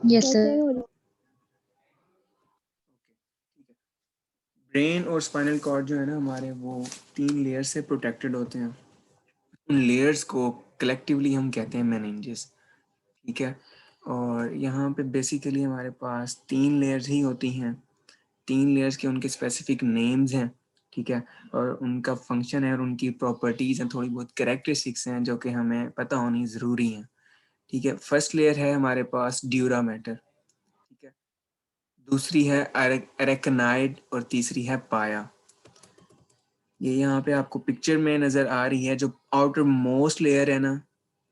Yes sir. Brain और spinal cord जो है ना हमारे, वो 3 लेयर से प्रोटेक्टेड होते हैं। उन लेयर्स को कलेक्टिवली हम कहते हैं मेनिंजेस, ठीक है। और यहाँ पे बेसिकली हमारे पास 3 लेयर्स ही होती हैं। 3 लेयर्स के उनके स्पेसिफिक नेम्स हैं, ठीक है, और उनका फंक्शन है और उनकी प्रॉपर्टीज़ हैं, थोड़ी बहुत कैरेक्टरिस्टिक्स हैं जो कि हमें पता होनी ज़रूरी हैं, ठीक है। फर्स्ट लेयर है हमारे पास ड्यूरा मैटर, ठीक है। दूसरी है एरेकनाइड और तीसरी है पाया। ये यहाँ पे आपको पिक्चर में नज़र आ रही है। जो आउटर मोस्ट लेयर है ना,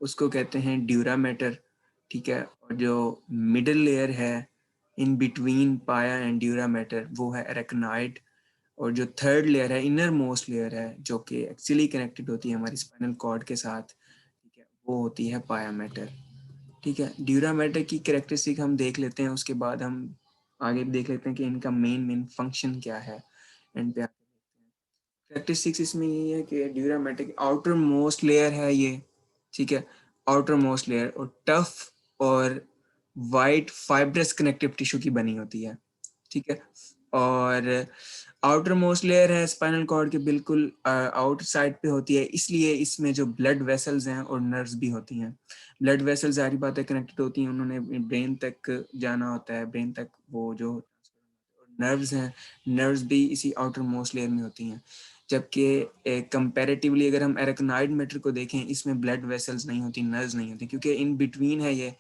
उसको कहते हैं ड्यूरा मैटर, ठीक है। और जो मिडल लेयर है इन बिटवीन पाया एंड ड्यूरा मैटर, वो है एरेकनाइड। और जो थर्ड लेयर है, इनर मोस्ट लेयर है, जो कि एक्चुअली कनेक्टेड होती है हमारी स्पाइनल कॉर्ड के साथ, ठीक है, वो होती है पाया मैटर, ठीक है। ड्यूरा मैटर की कैरेक्टरिस्टिक हम देख लेते हैं, उसके बाद हम आगे देख लेते हैं कि इनका मेन फंक्शन क्या है। एंड पे कैरेक्टरिस्टिक्स इसमें ये है कि ड्यूरा मैटर की आउटर मोस्ट लेयर है ये, ठीक है, आउटर मोस्ट लेयर, और टफ और वाइट फाइब्रस कनेक्टिव टिश्यू की बनी होती है, ठीक है। और आउटर मोस्ट लेयर है स्पाइनल कॉर्ड के बिल्कुल आउट साइड पे होती है, इसलिए इसमें जो ब्लड वेसल्स हैं और नर्व्स भी होती हैं। ब्लड वेसल्स जारी बात है कनेक्टेड होती हैं, उन्होंने ब्रेन तक जाना होता है, ब्रेन तक वो जो नर्व्स हैं, नर्व्स भी इसी आउटर मोस्ट लेयर में होती हैं। जबकि कंपैरेटिवली अगर हम एरेकनाइड मैटर को देखें, इसमें ब्लड वेसल्स नहीं होती, नर्व्स नहीं होती, क्योंकि इन बिटवीन है ये,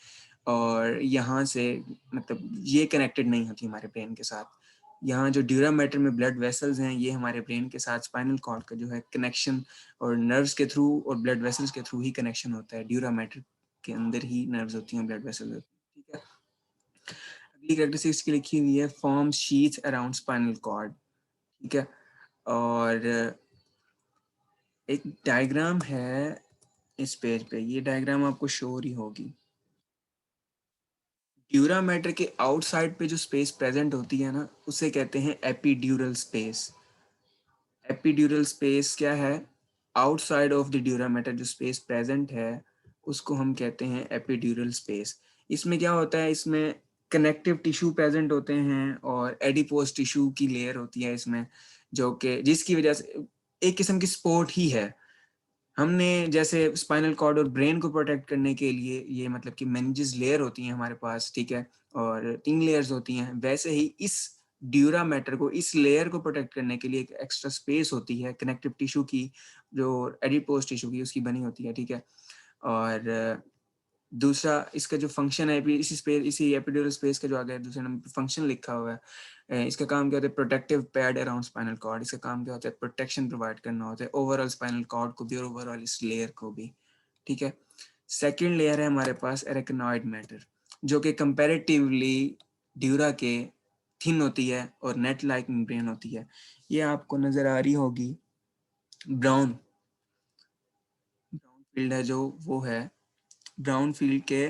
और यहाँ से मतलब ये कनेक्टेड नहीं होती हमारे ब्रेन के साथ। यहाँ जो ड्यूरा मैटर में ब्लड वेसल्स हैं, ये हमारे ब्रेन के साथ स्पाइनल कॉर्ड का जो है कनेक्शन, और नर्व्स के थ्रू और ब्लड वेसल्स के थ्रू ही कनेक्शन होता है। ड्यूरा मैटर के अंदर ही नर्व्स होती हैं, ब्लड वेसल्स होती हैं, ठीक है। अगली कैरेक्टरिस्टिक्स की लिखी हुई है form sheets around spinal cord, ठीक है। और एक डायग्राम है इस पेज पे, ये डायग्राम आपको शो हो रही होगी। ड्यूरा मैटर के आउटसाइड पे जो स्पेस प्रेजेंट होती है ना, उसे कहते हैं एपीड्यूरल स्पेस। एपीड्यूरल स्पेस क्या है? Outside of the dura mater जो स्पेस प्रेजेंट है, उसको हम कहते हैं एपीड्यूरल स्पेस। इसमें क्या होता है, इसमें कनेक्टिव टिश्यू प्रेजेंट होते हैं और एडिपोज टिश्यू की लेयर होती है इसमें, जो कि जिसकी वजह से एक किस्म की सपोर्ट ही है। हमने जैसे स्पाइनल कॉर्ड और ब्रेन को प्रोटेक्ट करने के लिए ये मतलब कि मेनिंजेस लेयर होती हैं हमारे पास, ठीक है, और 3 लेयर्स होती हैं, वैसे ही इस ड्यूरा मैटर को, इस लेयर को प्रोटेक्ट करने के लिए एक एक्स्ट्रा स्पेस होती है कनेक्टिव टिश्यू की, जो एडिपोज टिश्यू की उसकी बनी होती है, ठीक है। और दूसरा इसका जो फंक्शन है, इसी एपिड्यूरल स्पेस का जो आगे दूसरे नंबर फंक्शन लिखा हुआ है, इसका काम क्या होता है? Protective pad around spinal cord. इसका काम क्या होता है? प्रोटेक्शन प्रोवाइड करना होता है ओवरऑल स्पाइनल कॉर्ड को भी और ओवरऑल इस लेयर को भी, ठीक है। सेकेंड लेयर है हमारे पास एरेकनॉइड मैटर, जो कि कंपेरेटिवली ड्यूरा के थिन होती है और नेट लाइक मेम्ब्रेन होती है। ये आपको नजर आ रही होगी, ब्राउन ब्राउन फील्ड है जो, वो है ब्राउन फील्ड के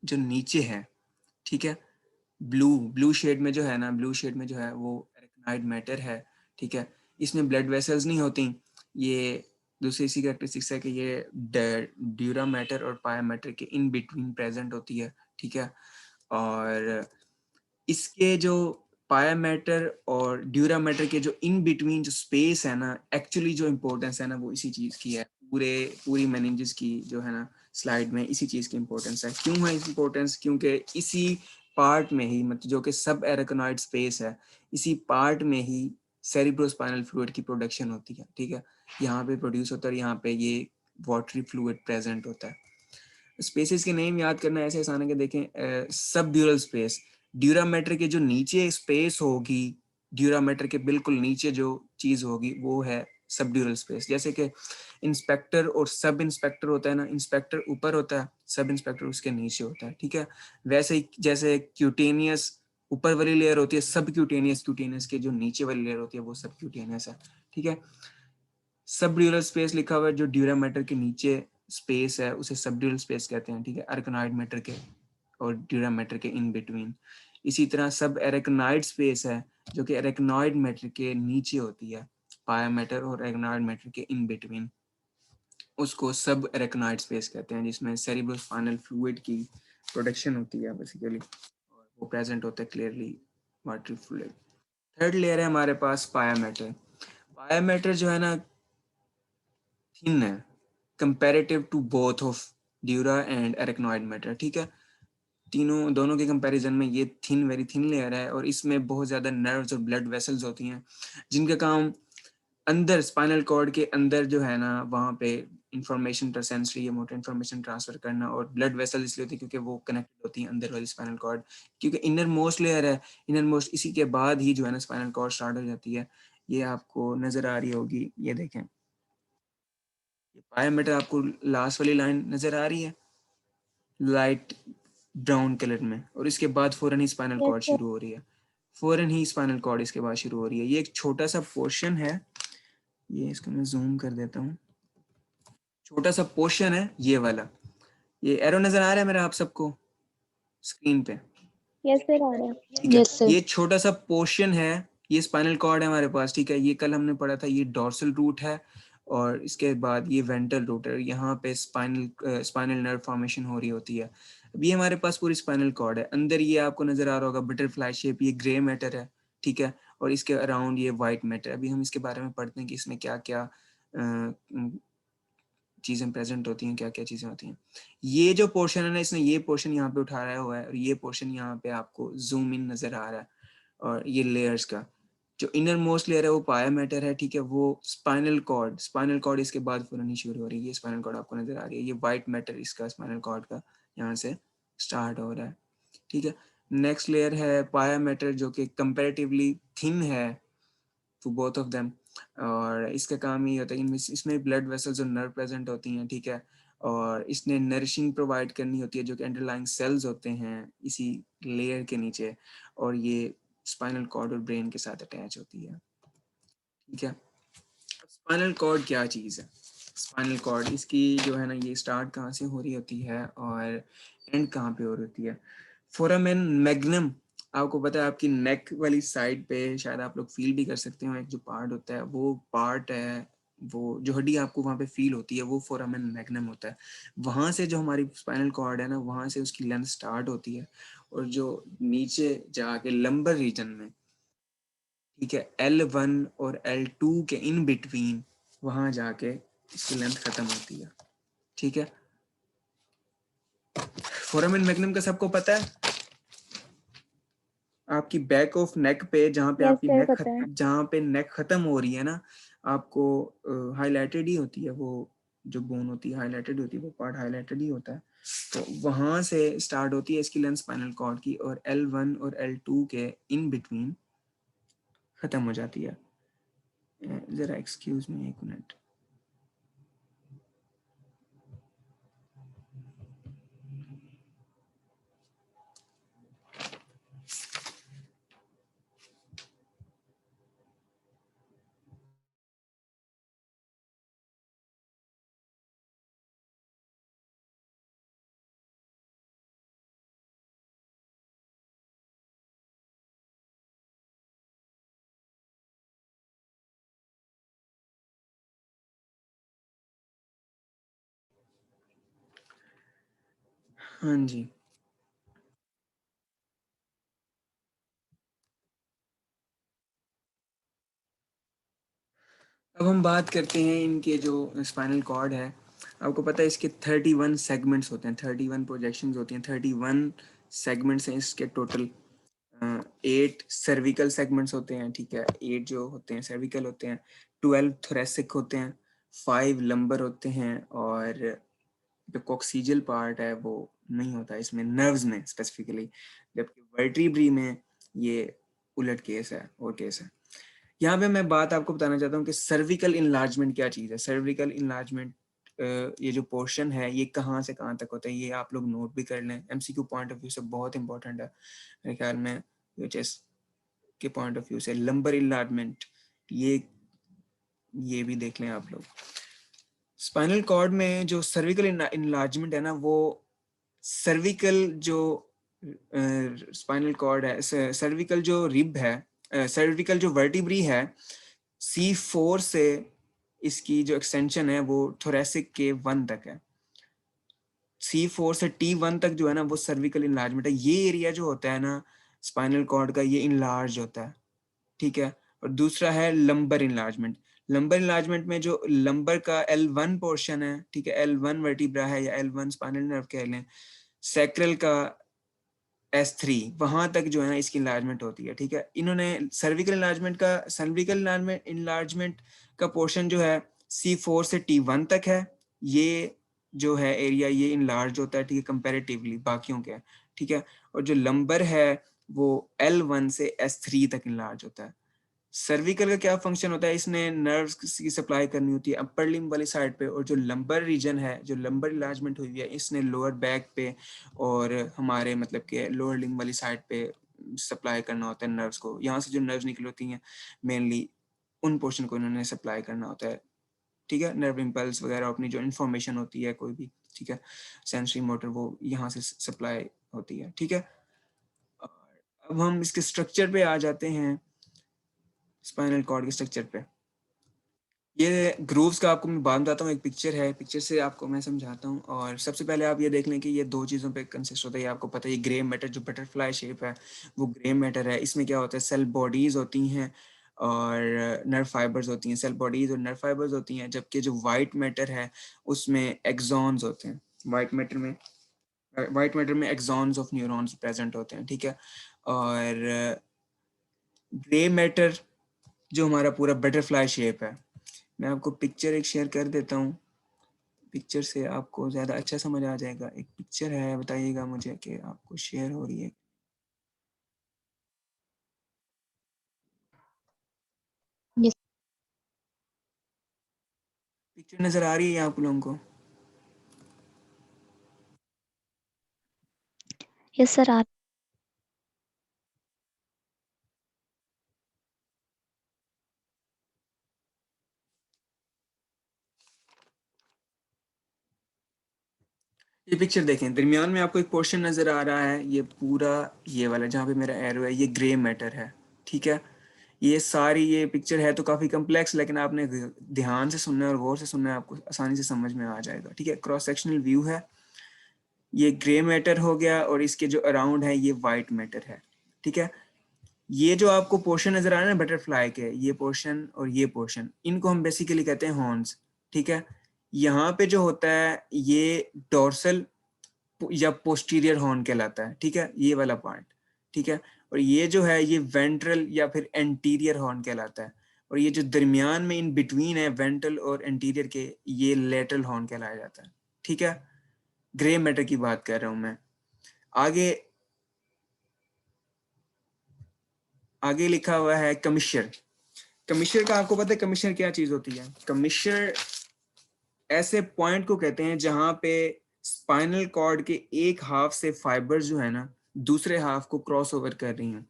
जो नीचे है, ठीक है। ब्लू ब्लू शेड में जो है ना, ब्लू शेड में जो है वो एरेकनाइड मैटर है, ठीक है। इसमें ब्लड वेसल्स नहीं होती। ये दूसरी इसी कैरेक्टरिस्टिक्स है कि ये ड्यूरा मैटर और पाया मैटर के इन बिटवीन प्रेजेंट होती है, ठीक है। और इसके जो पाया मैटर और ड्यूरा मैटर के जो इन बिटवीन जो स्पेस है ना, एक्चुअली जो इम्पोर्टेंस है ना, वो इसी चीज़ की है। पूरी मेनिंजेस की जो है ना स्लाइड में इसी चीज़ की इम्पोर्टेंस है। क्यों है इस इम्पोर्टेंस? क्योंकि इसी पार्ट में ही, मतलब जो कि सब एरेकनॉइड स्पेस है, इसी पार्ट में ही सेरिब्रोस्पाइनल फ्लूइड की प्रोडक्शन होती है, ठीक है। यहाँ पे प्रोड्यूस होता है और यहाँ पे ये वाटरी फ्लूइड प्रेजेंट होता है। स्पेसेस के नेम याद करना ऐसे आसान है कि देखें, सब ड्यूरल स्पेस, ड्यूरा मैटर के जो नीचे स्पेस होगी, ड्यूरा मैटर के बिल्कुल नीचे जो चीज होगी वो है सब ड्यूरल स्पेस। जैसे कि इंस्पेक्टर और सब इंस्पेक्टर होता है ना, इंस्पेक्टर ऊपर होता है, सब इंस्पेक्टर उसके नीचे होता है, ठीक है। वैसे ही जैसे क्यूटेनियस ऊपर वाली लेयर होती है, सब क्यूटेनियस, क्यूटेनियस के जो नीचे वाली लेयर होती है वो सब क्यूटेनियस है, ठीक है। सब ड्यूरल स्पेस लिखा हुआ है, जो ड्यूरा मैटर के नीचे स्पेस है उसे सब ड्यूरल स्पेस कहते हैं, ठीक है, एरेकनॉइड मैटर के और ड्यूरा मैटर के इन बिटवीन। इसी तरह सब एरेकनॉइड स्पेस है जो कि एरेकनॉइड मैटर के नीचे होती है, पाया मैटर और एरेकनॉइड मैटर के इन बिटवीन, उसको सब एरेकनॉइड स्पेस कहते हैं, जिसमें सेरिब्रोस्पाइनल फ्लूइड की प्रोडक्शन होती है बेसिकली। वो प्रेजेंट होता है clearly watery fluid. Third layer है हमारे पास पाया मैटर। पाया मैटर जो है ना थिन है comparative to both of dura and arachnoid mater, ठीक है। दोनों के कंपैरिजन में ये वेरी थिन लेयर है और इसमें बहुत ज़्यादा नर्व्स और ब्लड वेसल्स होती हैं जिनका काम अंदर स्पाइनल कॉर्ड के अंदर जो है ना वहाँ पे इंफॉर्मेशन पर सेंसरी या मोटर इंफॉर्मेशन ट्रांसफर करना, और ब्लड वेसल इसलिए होती है क्योंकि वो कनेक्टेड होती हैं अंदर वाली स्पाइनल कॉर्ड, क्योंकि इनर मोस्ट लेयर है। इनर मोस्ट इसी के बाद ही जो है ना स्पाइनल कॉर्ड स्टार्ट हो जाती है। ये आपको नजर आ रही होगी, ये देखें, ये पायामीटर आपको लास्ट वाली लाइन नजर आ रही है लाइट ब्राउन कलर में, और इसके बाद फौरन ही स्पाइनल यस कॉर्ड सर। शुरू हो रही है। फौरन ही स्पाइनल कॉर्ड इसके बाद शुरू हो रही है। ये एक छोटा सा पोर्शन है, ये इसको मैं जूम कर देता हूँ। छोटा सा पोर्शन है ये वाला, ये एरो नजर आ रहा है मेरा आप सबको स्क्रीन पे? यस सर, आ रहा है। ठीक है, यस सर। ये छोटा सा पोर्शन है, ये स्पाइनल कॉर्ड है हमारे पास, ठीक है। ये कल हमने पढ़ा था, ये डॉर्सल रूट है और इसके बाद ये वेंट्रल रूट है। यहाँ पे स्पाइनल नर्व फॉर्मेशन हो रही होती है। अब ये हमारे पास पूरी स्पाइनल कॉर्ड है। अंदर ये आपको नजर आ रहा होगा बटरफ्लाई शेप, ये ग्रे मैटर है, ठीक है, और इसके अराउंड ये वाइट मैटर। अभी हम इसके बारे में पढ़ते हैं कि इसमें क्या क्या चीज़ें प्रेजेंट होती हैं, क्या क्या चीज़ें होती हैं। ये जो पोर्शन है ना, इसने ये पोर्शन यहाँ पे उठाया हुआ है और ये पोर्शन यहाँ पे आपको जूम इन नजर आ रहा है। और ये लेयर्स का जो इनर मोस्ट लेयर है वो पाया मैटर है, ठीक है। वो स्पाइनल कॉर्ड इसके बाद फौरन शुरू हो रही है। ये स्पाइनल कॉर्ड आपको नजर आ रही है, ये वाइट मैटर इसका स्पाइनल कॉर्ड का यहाँ से स्टार्ट हो रहा है, ठीक है। नेक्स्ट लेयर है पाया मैटर जो कि कंपेरेटिवली थिन है टू बोथ ऑफ देम, और इसका काम ये होता है कि इसमें ब्लड वेसल्स और नर्व प्रेजेंट होती हैं, ठीक है। और इसने नरिशिंग प्रोवाइड करनी होती है जो कि अंडरलाइंग सेल्स होते हैं इसी लेयर के नीचे, और ये स्पाइनल कॉर्ड और ब्रेन के साथ अटैच होती है, ठीक है। स्पाइनल कॉर्ड क्या चीज़ है? स्पाइनल कॉर्ड इसकी जो है ना, ये स्टार्ट कहाँ से हो रही होती है और एंड कहाँ पे हो रही होती है? फोरामेन मैग्नम आपको पता है, आपकी नेक वाली साइड पे शायद आप लोग फील भी कर सकते हो, एक जो पार्ट होता है वो पार्ट है, वो जो हड्डी आपको वहाँ पे फील होती है वो फोरामेन मैग्नम होता है। वहाँ से जो हमारी स्पाइनल कॉर्ड है ना, वहाँ से उसकी लेंथ स्टार्ट होती है और जो नीचे जाके लंबर रीजन में, ठीक है, L1 और L2 के इन बिटवीन वहाँ जाके इसकी लेंथ खत्म होती है, ठीक है। फोरामेन मैग्नम का सबको पता है? आपकी बैक ऑफ नेक पे जहाँ पे यस आपकी सर, पता है। जहाँ पे नेक खत्म हो रही है ना, आपको हाईलाइटेड ही होती है वो जो बोन होती है, हाईलाइटेड होती है, वो पार्ट हाईलाइटेड ही होता है। तो वहां से स्टार्ट होती है इसकी लेंथ स्पाइनल कॉर्ड की, और L1 और L2 के इन बिटवीन खत्म हो जाती है। जरा एक्सक्यूज मी एक मिनट। हाँ जी, अब हम बात करते हैं इनके जो स्पाइनल कॉर्ड है। आपको पता है इसके 31 सेगमेंट्स होते हैं, 31 प्रोजेक्शंस होती हैं, 31 सेगमेंट्स हैं इसके टोटल। 8 सर्विकल सेगमेंट्स होते हैं, ठीक है, 8 जो होते हैं सर्विकल होते हैं, 12 थोरेसिक होते हैं, 5 लंबर होते हैं, और जो कॉक्सीजल पार्ट है वो नहीं होता इसमें, नर्व्स में स्पेसिफिकली, जबकि वर्टिब्री में ये उलट केस है और केस है। यहाँ पे मैं बात आपको बताना चाहता हूँ कि सर्विकल इनलार्जमेंट क्या चीज़ है। सर्विकल इनलार्जमेंट ये जो पोर्शन है ये कहाँ से कहाँ तक होता है, ये आप लोग नोट भी कर लें, एमसीक्यू पॉइंट ऑफ व्यू से बहुत इंपॉर्टेंट है मेरे ख्याल में। यूएचएस के पॉइंट ऑफ व्यू से लंबर इनलार्जमेंट ये भी देख लें आप लोग। स्पाइनल कॉर्ड में जो सर्विकल इनलार्जमेंट है ना, वो सर्विकल जो स्पाइनल कॉर्ड है, सर्विकल जो रिब है, सर्विकल जो वर्टिब्री है, C4 से इसकी जो एक्सटेंशन है वो थोरेसिक के 1 तक है, C4 से T1 तक जो है ना वो सर्विकल इनलार्जमेंट है। ये एरिया जो होता है ना स्पाइनल कॉर्ड का, ये इनलार्ज होता है, ठीक है। और दूसरा है लंबर इनलार्जमेंट। लंबर इनलार्जमेंट में जो लंबर का L1 पोर्शन है, ठीक है, L1 वर्टिब्रा है या L1 स्पाइनल नर्व कह लें, सैक्रल का S3, वहां तक जो है ना इसकी इनलार्जमेंट होती है, ठीक है। इन्होंने सर्विकल इनलार्जमेंट का पोर्शन जो है C4 से T1 तक है, ये जो है एरिया ये इनलार्ज होता है, ठीक है, कंपैरेटिवली बाकियों के, ठीक है। और जो लंबर है वो L1 से S3 तक इनलार्ज होता है। सर्विकल का क्या फंक्शन होता है, इसने नर्व्स की सप्लाई करनी होती है अपर लिम्ब वाली साइड पे, और जो लंबर रीजन है, जो लंबर इलाजमेंट हुई है, इसने लोअर बैक पे और हमारे मतलब के लोअर लिम्ब वाली साइड पे सप्लाई करना होता है नर्व्स को। यहाँ से जो नर्व्स निकली होती हैं मेनली उन पोर्शन को इन्होंने सप्लाई करना होता है, ठीक है। नर्व इम्पल्स वगैरह अपनी जो इन्फॉर्मेशन होती है कोई भी, ठीक है, सेंसरी मोटर, वो यहाँ से सप्लाई होती है, ठीक है। अब हम इसके स्ट्रक्चर पे आ जाते हैं, स्पाइनल कॉर्ड के स्ट्रक्चर पे। ये ग्रूव्स का आपको मैं बात बताता हूँ, एक पिक्चर है, पिक्चर से आपको मैं समझाता हूँ। और सबसे पहले आप ये देख लें कि ये दो चीज़ों पे कंसिस्ट होता है, ये आपको पता है। ये ग्रे मैटर जो बटरफ्लाई शेप है वो ग्रे मैटर है। इसमें क्या होता है, सेल बॉडीज होती हैं और नर्व फाइबर्स होती हैं। सेल बॉडीज और नर्व फाइबर्स होती हैं, जबकि जो वाइट मैटर है उसमें एक्सॉन्स होते हैं। वाइट मैटर में एक्सॉन्स ऑफ न्यूरॉन्स प्रेजेंट होते हैं, ठीक है। और ग्रे मैटर जो हमारा पूरा बटरफ्लाई शेप है, मैं आपको पिक्चर एक शेयर कर देता हूँ, पिक्चर से आपको ज़्यादा अच्छा समझ आ जाएगा। एक पिक्चर है, बताइएगा मुझे कि आपको शेयर हो रही है। यस। पिक्चर नज़र आ रही है आप लोगों को? यस सर आ ये पिक्चर देखें, दरमियान में आपको एक पोर्शन नज़र आ रहा है, ये पूरा ये वाला जहाँ पे मेरा एरो है, ये ग्रे मैटर है, ठीक है। ये सारी ये पिक्चर है तो काफ़ी कम्प्लेक्स, लेकिन आपने ध्यान से सुनना है और गौर से सुनना है, आपको आसानी से समझ में आ जाएगा, ठीक है। क्रॉस सेक्शनल व्यू है, ये ग्रे मैटर हो गया और इसके जो अराउंड है ये वाइट मैटर है, ठीक है। ये जो आपको पोर्शन नजर आ रहा है ना बटरफ्लाई के, ये पोर्शन और ये पोर्शन, इनको हम बेसिकली कहते हैं हॉर्न्स, ठीक है। यहाँ पे जो होता है ये डोर्सल या पोस्टीरियर हॉर्न कहलाता है, ठीक है, ये वाला पार्ट, ठीक है। और ये जो है ये वेंट्रल या फिर एंटीरियर हॉर्न कहलाता है। और ये जो दरमियान में इन बिटवीन है वेंट्रल और एंटीरियर के, ये लेटरल हॉर्न कहलाया जाता है, ठीक है। ग्रे मैटर की बात कर रहा हूं मैं। आगे आगे लिखा हुआ है कमिश्यर। कमिश्यर का आपको पता है कमिश्यर क्या चीज होती है? कमिश्यर ऐसे पॉइंट को कहते हैं जहां पे स्पाइनल कॉर्ड के एक हाफ से फाइबर्स जो है ना दूसरे हाफ को क्रॉस ओवर कर रही हैं।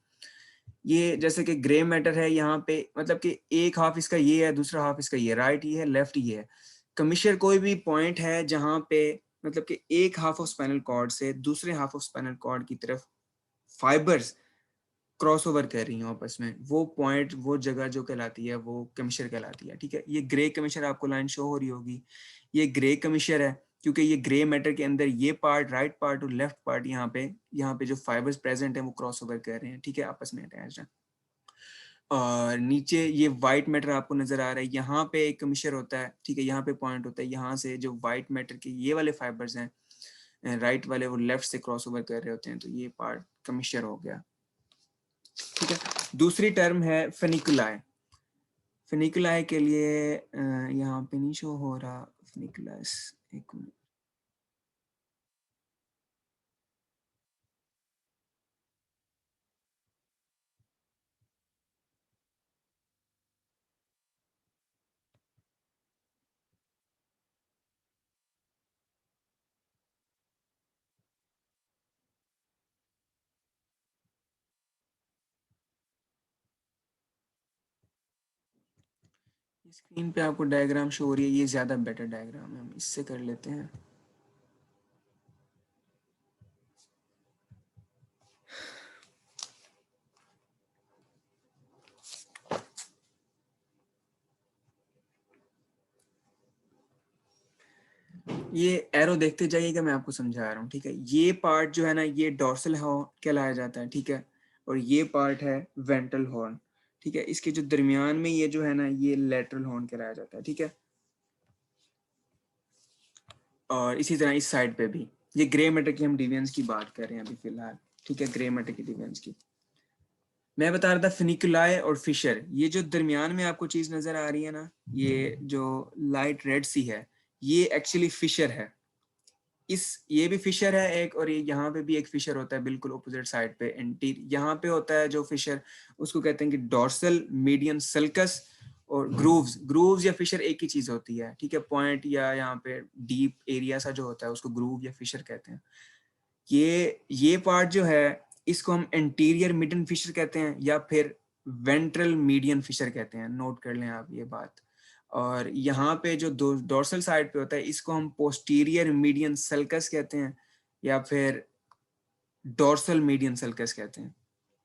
ये जैसे कि ग्रे मैटर है, यहाँ पे मतलब कि एक हाफ इसका ये है, दूसरा हाफ इसका ये, राइट ये है, लेफ्ट ये है। कमिश्यर कोई भी पॉइंट है जहां पे मतलब कि एक हाफ ऑफ स्पाइनल कॉर्ड से दूसरे हाफ ऑफ स्पाइनल कॉर्ड की तरफ फाइबर्स क्रॉस ओवर कर रही हूँ आपस में, वो पॉइंट, वो जगह जो कहलाती है वो कमिश्यर कहलाती है, ठीक है। ये ग्रे कमिश्यर आपको लाइन शो हो रही होगी, ये ग्रे कमिश्यर है, क्योंकि ये ग्रे मैटर के अंदर ये पार्ट, राइट पार्ट और लेफ्ट पार्ट, यहाँ पे जो फाइबर्स प्रेजेंट हैं वो क्रॉस ओवर कर रहे हैं, ठीक है, आपस में अटैच है। और नीचे ये वाइट मैटर आपको नजर आ रहा है, यहाँ पे एक कमिश्यर होता है, ठीक है, यहाँ पे पॉइंट होता है, यहाँ से जो वाइट मैटर के ये वाले फाइबर्स हैं राइट वाले, वो लेफ्ट से क्रॉस ओवर कर रहे होते हैं, तो ये पार्ट कमिश्यर हो गया, ठीक है। दूसरी टर्म है फेनिकुलाई। फेनिकुलाई के लिए यहाँ पे नहीं शो हो रहा फेनिकुलास, एक मिनट। स्क्रीन पे आपको डायग्राम शो हो रही है, ये ज़्यादा बेटर डायग्राम है, हम इससे कर लेते हैं। ये एरो देखते जाइएगा, मैं आपको समझा रहा हूँ, ठीक है। ये पार्ट जो है ना, ये डॉर्सल हॉर्न कहलाया जाता है, ठीक है, और ये पार्ट है वेंट्रल हॉर्न, ठीक है। इसके जो दरमियान में ये जो है ना, ये लेटरल हॉर्न कहलाया जाता है, ठीक है। और इसी तरह इस साइड पे भी, ये ग्रे मैटर की हम डिविजन्स की बात कर रहे हैं अभी फिलहाल, ठीक है, ग्रे मैटर की डिविजन्स की। मैं बता रहा था फिनिकुलाई और फिशर, ये जो दरमियान में आपको चीज नजर आ रही है ना, ये जो लाइट रेड सी है, ये एक्चुअली फिशर है। ये भी फिशर है एक, और ये यहाँ पे भी एक फिशर होता है बिल्कुल ऑपोजिट साइड पे, यहाँ पे होता है जो फिशर, उसको कहते हैं कि डॉर्सल मीडियन सल्कस। और ग्रूव्स या फिशर एक ही चीज होती है, ठीक है। पॉइंट या यहाँ पे डीप एरिया सा जो होता है उसको ग्रूव या फिशर कहते हैं। ये पार्ट जो है, इसको हम एंटीरियर मिडन फिशर कहते हैं या फिर वेंट्रल मीडियन फिशर कहते हैं, नोट कर लें आप ये बात। और यहाँ पे जो डोर्सल साइड पे होता है, इसको हम पोस्टीरियर मीडियन सल्कस कहते हैं या फिर डोर्सल मीडियन सल्कस कहते हैं,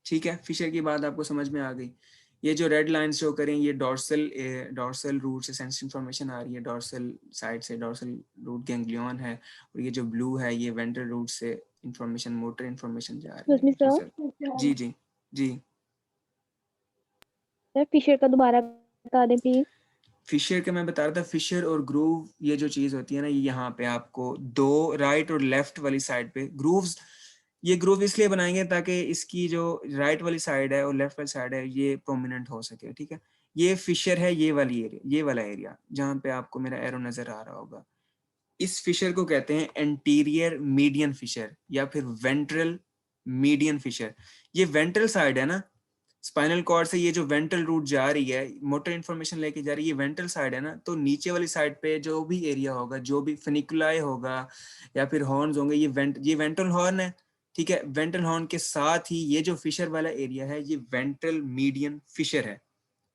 ठीक है। फिशर की बात आपको समझ में आ गई। ये जो रेड लाइन शो करें, ये डॉर्सल रूट से सेंस इंफॉर्मेशन आ रही है, डॉर्सल साइड से डॉर्सल रूट गैंग्लियन है, और ये जो ब्लू है ये वेंट्रल रूट से इंफॉर्मेशन, मोटर इंफॉर्मेशन जा रही है, जी सर। जी जी जी। सर फिशर का दोबारा बता दें प्लीज। फिशर का मैं बता रहा था, फिशर और ग्रूव ये जो चीज होती है ना, ये यहाँ पे आपको दो राइट और लेफ्ट वाली साइड पे ग्रूव्स, ये ग्रूव इसलिए बनाएंगे ताकि इसकी जो राइट वाली साइड है और लेफ्ट वाली साइड है ये प्रोमिनेंट हो सके, ठीक है। ये फिशर है, ये वाली एरिया, ये वाला एरिया जहाँ पे आपको मेरा एरो नजर आ रहा होगा, इस फिशर को कहते हैं एंटीरियर मीडियन फिशर या फिर वेंट्रल मीडियन फिशर। ये वेंट्रल साइड है ना, स्पाइनल कॉर्ड से ये जो वेंट्रल रूट जा रही है, मोटर इन्फॉर्मेशन लेके जा रही है, ये वेंट्रल साइड है ना, तो नीचे वाली साइड पे जो भी एरिया होगा, जो भी फनिकुलाई होगा या फिर हॉर्न्स होंगे, ये वेंट्रल हॉर्न है, ठीक है। वेंट्रल हॉर्न के साथ ही ये जो फिशर वाला एरिया है, ये वेंट्रल मीडियन फिशर है,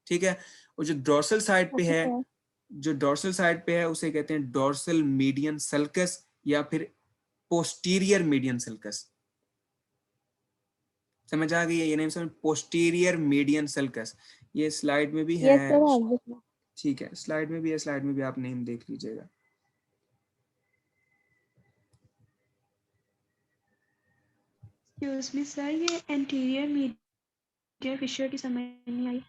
ठीक है। और जो डोर्सल साइड पे है, जो डोर्सल साइड पे है उसे कहते हैं डोर्सल मीडियन सल्कस या फिर पोस्टीरियर मीडियन सल्कस। समझ आ गई है ये नेम, समझ, पोस्टीरियर मीडियन सल्कस। ये स्लाइड में भी है, यस सर। ठीक है, स्लाइड में भी है, स्लाइड में भी आप नेम देख लीजिएगा। एक्सक्यूज मी सर, ये एंटीरियर मीडियन फिशर की समझ नहीं आई।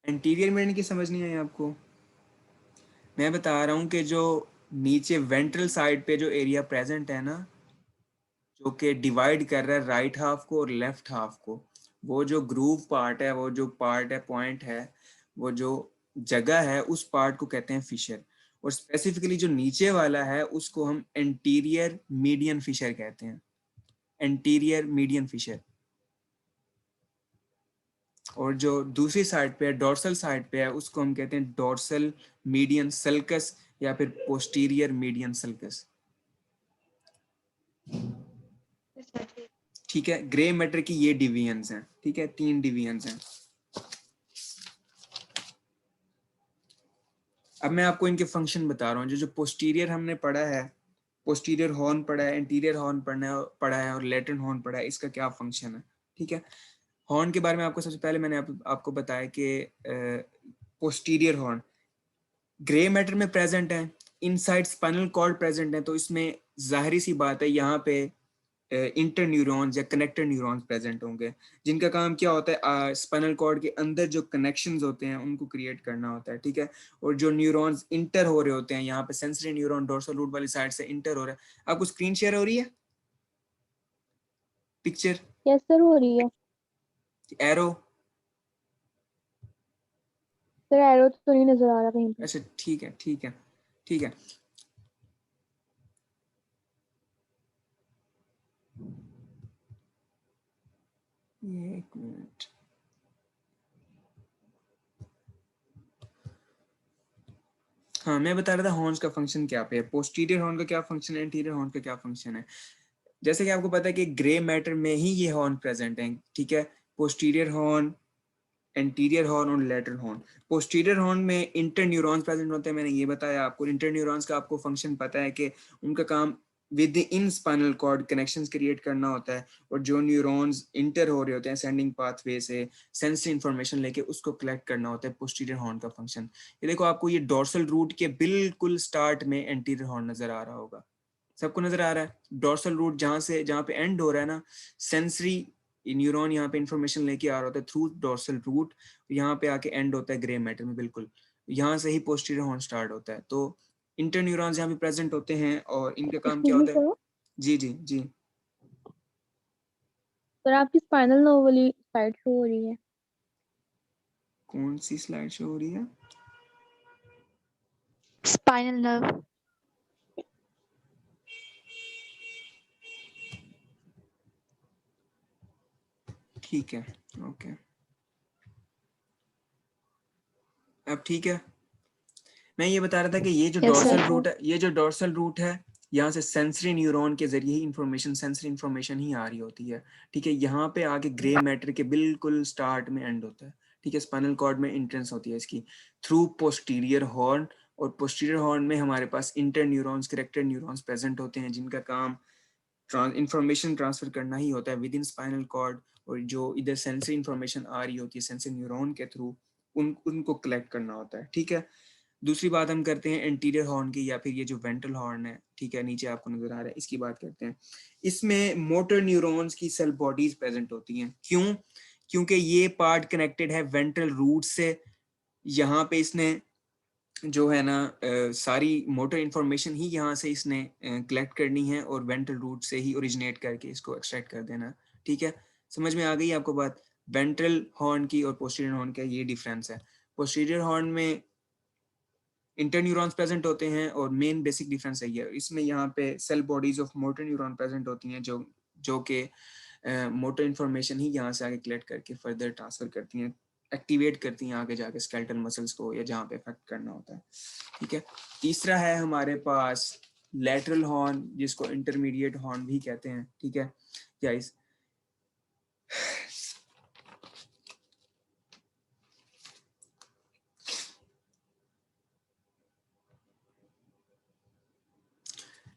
एंटीरियर मीडियन की समझ नहीं आई आपको? मैं बता रहा हूँ कि जो नीचे वेंट्रल साइड पे जो एरिया प्रेजेंट है ना, जो कि डिवाइड कर रहा है राइट हाफ को और लेफ्ट हाफ को, वो जो ग्रूव पार्ट है, वो जो पार्ट है, पॉइंट है, वो जो जगह है, उस पार्ट को कहते हैं फिशर। और स्पेसिफिकली जो नीचे वाला है उसको हम एंटीरियर मीडियन फिशर कहते हैं, एंटीरियर मीडियन फिशर। और जो दूसरी साइड पे है, डोर्सल साइड पे है, उसको हम कहते हैं डोर्सल मीडियन सल्कस या फिर पोस्टीरियर मीडियन सल्कस, ठीक है। ग्रे मैटर की ये डिवीजन्स हैं, ठीक है, 3 डिवीजन्स हैं। अब मैं आपको इनके फंक्शन बता रहा हूँ। जो जो पोस्टीरियर हमने पढ़ा है, पोस्टीरियर हॉर्न पढ़ा है, एंटीरियर हॉर्न पढ़ा है और लेटरल हॉर्न पढ़ा है, इसका क्या फंक्शन है, ठीक है। हॉर्न के बारे में आपको सबसे पहले मैंने आपको बताया कि पोस्टीरियर हॉर्न ग्रे मैटर में प्रेजेंट है, इनसाइड स्पाइनल कॉर्ड प्रेजेंट है, तो इसमें जाहिर सी बात है यहाँ पे इंटर न्यूरॉन्स या कनेक्टर न्यूरॉन्स प्रेजेंट होंगे, जिनका काम क्या होता है, स्पाइनल कॉर्ड के अंदर जो कनेक्शंस होते हैं उनको क्रिएट करना होता है, ठीक है। और जो न्यूरॉन्स इंटर हो रहे होते हैं, यहाँ पे सेंसरी न्यूरॉन डोर्सल रूट वाली साइड से इंटर हो रहा है। आपको स्क्रीन शेयर हो रही है पिक्चर? यस सर हो रही है। एरो? सर एरो तो नहीं नजर आ रहा कहीं पे। अच्छा ठीक है, ठीक है, ठीक है। ये एक मिनट, हाँ मैं बता रहा था हॉर्न्स का फंक्शन क्या पे है, पोस्टीरियर हॉर्न का क्या फंक्शन है, एंटीरियर हॉर्न का क्या फंक्शन है। जैसे कि आपको पता है कि ग्रे मैटर में ही ये हॉर्न प्रेजेंट है, ठीक है। पोस्टीरियर हॉर्न, एंटीरियर हॉर्न और लेटरल हॉर्न। पोस्टीरियर हॉर्न में इंटर न्यूरॉन्स प्रेजेंट होते हैं, मैंने ये बताया आपको। इंटर न्यूरॉन्स का आपको फंक्शन पता है कि उनका काम within spinal cord connections create करना होता है, और जो न्यूरॉन्स इंटर हो रहे होते हैं सेंडिंग पाथवे से सेंसरी इंफॉर्मेशन लेके उसको कलेक्ट करना होता है पोस्टीरियर हॉर्न का फंक्शन। ये देखो आपको ये डोर्सल रूट के बिल्कुल स्टार्ट में एंटीरियर हॉर्न नजर आ रहा होगा, सबको नजर आ रहा है? डोर्सल रूट जहाँ पे एंड हो रहा है ना, सेंसरी न्यूरॉन यहाँ पे इंफॉर्मेशन लेके आ रहा होता है थ्रू डोर्सल रूट, यहाँ पे आके एंड होता है ग्रे मैटर में, बिल्कुल यहाँ से ही पोस्टीरियर हॉर्न स्टार्ट होता है। तो इंटरन्यूरॉन्स यहाँ पे प्रेजेंट होते हैं और इनका काम क्या एक्सक्यूज मी होता है? सर, जी जी जी। सर आपकी स्पाइनल नर्व वाली साइड शो हो रही है। कौन सी स्लाइड शो हो रही है? Spinal nerve. ठीक है, ओके, अब ठीक है। मैं ये बता रहा था कि ये जो Yes, sir. डोर्सल रूट है, ये जो डोर्सल रूट है, यहाँ से सेंसरी न्यूरॉन के जरिए ही इंफॉर्मेशन, सेंसरी इंफॉर्मेशन ही आ रही होती है, ठीक है। यहाँ पे आके ग्रे मैटर के बिल्कुल स्टार्ट में एंड होता है, ठीक है। स्पाइनल कॉर्ड में एंट्रेंस होती है इसकी थ्रू पोस्टीरियर हॉर्न, और पोस्टीरियर हॉर्न में हमारे पास interneurons, character neurons present होते हैं, जिनका काम इंफॉर्मेशन ट्रांसफर करना ही होता है विद इन स्पाइनल कॉर्ड, और जो इधर सेंसरी इंफॉर्मेशन आ रही होती है सेंसरी न्यूरॉन के थ्रू उनको कलेक्ट करना होता है, ठीक है। दूसरी बात हम करते हैं एंटीरियर हॉर्न की, या फिर ये जो वेंट्रल हॉर्न है, ठीक है, नीचे आपको नजर आ रहा है, इसकी बात करते हैं। इसमें मोटर न्यूरॉन्स की सेल बॉडीज प्रेजेंट होती हैं। क्यों? क्योंकि ये पार्ट कनेक्टेड है वेंट्रल रूट से। यहाँ पे इसने जो है ना सारी मोटर इंफॉर्मेशन ही यहाँ से इसने कलेक्ट करनी है, और वेंट्रल रूट से ही ओरिजिनेट करके इसको एक्सट्रैक्ट कर देना, ठीक है। समझ में आ गई आपको बात? वेंट्रल हॉर्न की और पोस्टीरियर हॉर्न का ये डिफरेंस है। पोस्टीरियर हॉर्न में इंटरन्यूरॉन्स प्रेजेंट होते हैं, और मेन बेसिक डिफरेंस है ये, इसमें यहाँ पे cell bodies of motor neuron present होती हैं, जो कि मोटर इंफॉर्मेशन ही यहाँ से आगे कलेक्ट करके फर्दर ट्रांसफर करती हैं, एक्टिवेट करती हैं आगे जाके स्केलेटल मसल्स को, या जहाँ पे इफेक्ट करना होता है, ठीक है। तीसरा है हमारे पास लैटरल हॉर्न, जिसको इंटरमीडिएट हॉर्न भी कहते हैं, ठीक है गाइस।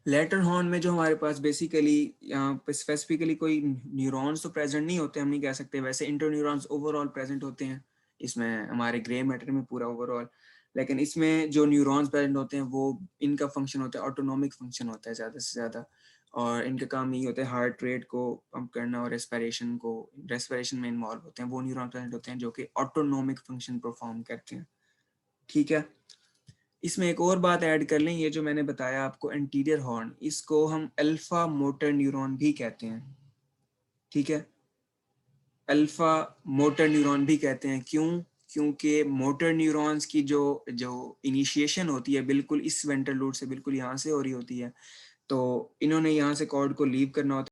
लेटर हॉर्न में जो हमारे पास बेसिकली यहाँ पे स्पेसिफिकली कोई न्यूरॉन्स तो प्रेजेंट नहीं होते, हम नहीं कह सकते, वैसे इंटर न्यूरॉन्स ओवरऑल प्रेजेंट होते हैं इसमें, हमारे ग्रे मैटर में पूरा ओवरऑल। लेकिन इसमें जो न्यूरॉन्स प्रेजेंट होते हैं वो, इनका फंक्शन होता है ऑटोनॉमिक फंक्शन होता है ज़्यादा से ज़्यादा, और इनका काम यही होता है हार्ट रेट को पंप करना और रेस्पिरेशन में इन्वॉल्व होते हैं। वो न्यूरॉन प्रेजेंट होते हैं जो कि ऑटोनॉमिक फंक्शन परफॉर्म करते हैं, ठीक है। इसमें एक और बात ऐड कर लें, ये जो मैंने बताया आपको एंटीरियर हॉर्न, इसको हम अल्फा मोटर न्यूरॉन भी कहते हैं, ठीक है। अल्फा मोटर न्यूरॉन भी कहते हैं। क्यों? क्योंकि मोटर न्यूरॉन्स की जो इनिशिएशन होती है बिल्कुल इस वेंट्रल लूट से, बिल्कुल यहाँ से हो रही होती है, तो इन्होंने यहाँ से कॉर्ड को लीव करना होता है।